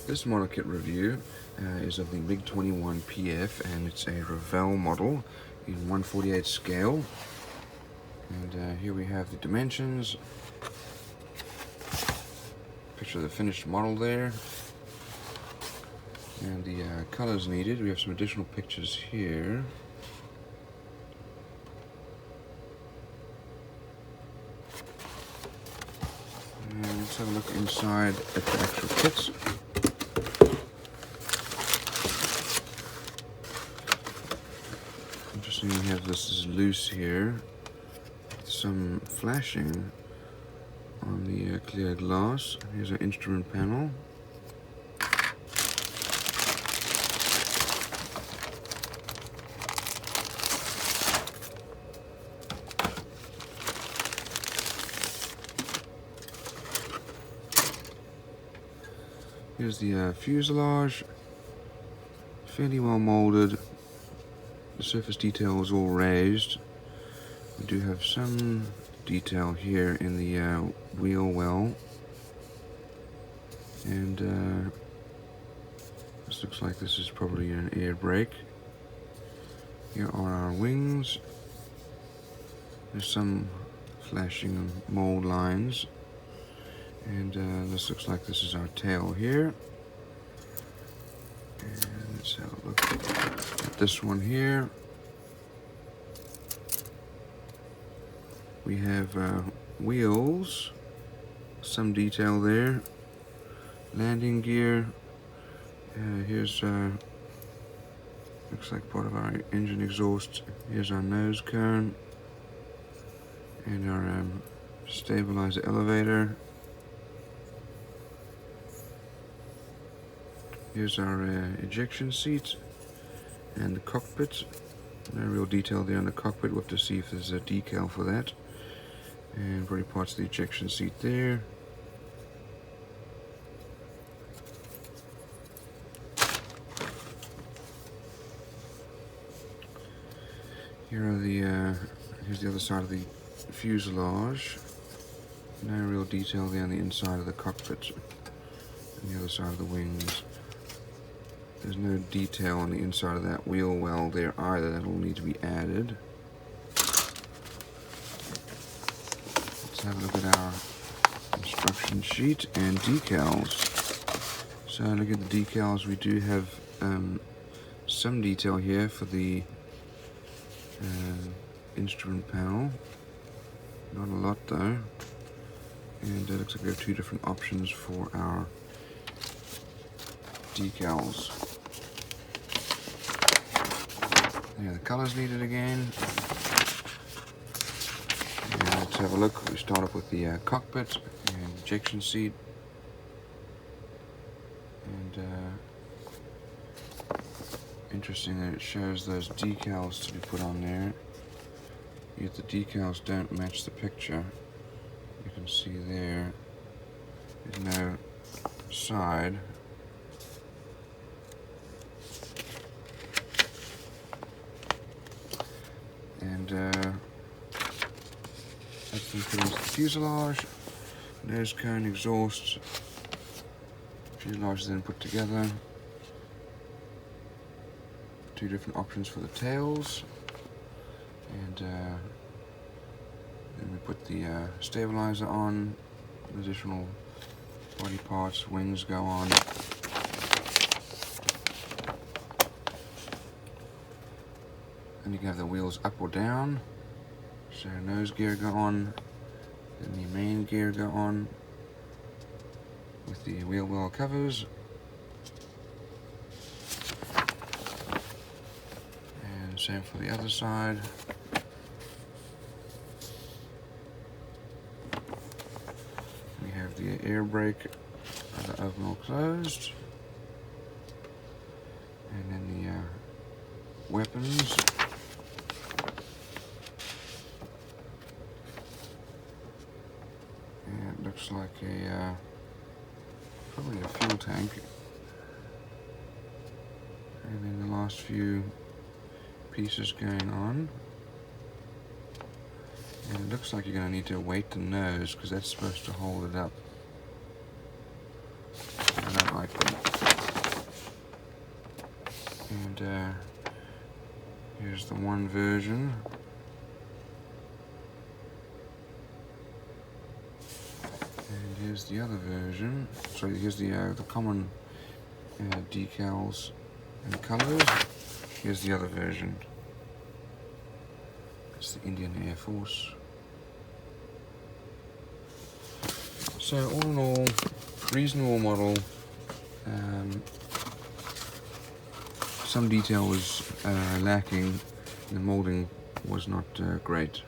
This model kit review is of the Mig-21PF, and it's a Revell model in 1/48 scale. And here we have the dimensions, picture of the finished model there, and the colors needed. We have some additional pictures here. And let's have a look inside at the actual kits. Interesting, we have this is loose here, some flashing on the clear glass. Here's our instrument panel. Here's the fuselage, fairly well molded. The surface detail is all raised. We do have some detail here in the wheel well, and this looks like this is probably an air brake. Here are our wings. There's some flashing mold lines, and this looks like this is our tail here. And let's have a look at this one here. We have wheels, some detail there, landing gear. Here's looks like part of our engine exhaust. Here's our nose cone and our stabilizer elevator. Here's our ejection seats and the cockpit. No real detail there on the cockpit. We'll have to see if there's a decal for that. And probably parts of the ejection seat there. Here are the here's the other side of the fuselage. No real detail there on the inside of the cockpit and the other side of the wings. There's no detail on the inside of that wheel well there either. That'll need to be added. Let's have a look at our instruction sheet and decals. So look at the decals. We do have some detail here for the instrument panel. Not a lot though. And it looks like we have two different options for our decals. Yeah, the colors needed again. And let's have a look. We start off with the cockpit and ejection seat. And interesting that it shows those decals to be put on there. Yet the decals don't match the picture. You can see there, there's no side. And that's been put into the fuselage. Nose cone, exhaust. Fuselage is then put together. Two different options for the tails. And then we put the stabilizer on. Additional body parts, wings go on. And you can have the wheels up or down. So nose gear go on, then the main gear go on with the wheel well covers. And same for the other side. We have the air brake either open or closed. And then the weapons. Looks like a probably a fuel tank, and then the last few pieces going on, and It looks like you're going to need to weight the nose because that's supposed to hold it up. I don't like that. And here's the one version. And here's the other version. Sorry, here's the common decals and colors. Here's the other version. It's the Indian Air Force. So all in all, reasonable model. Some detail was lacking. The molding was not great.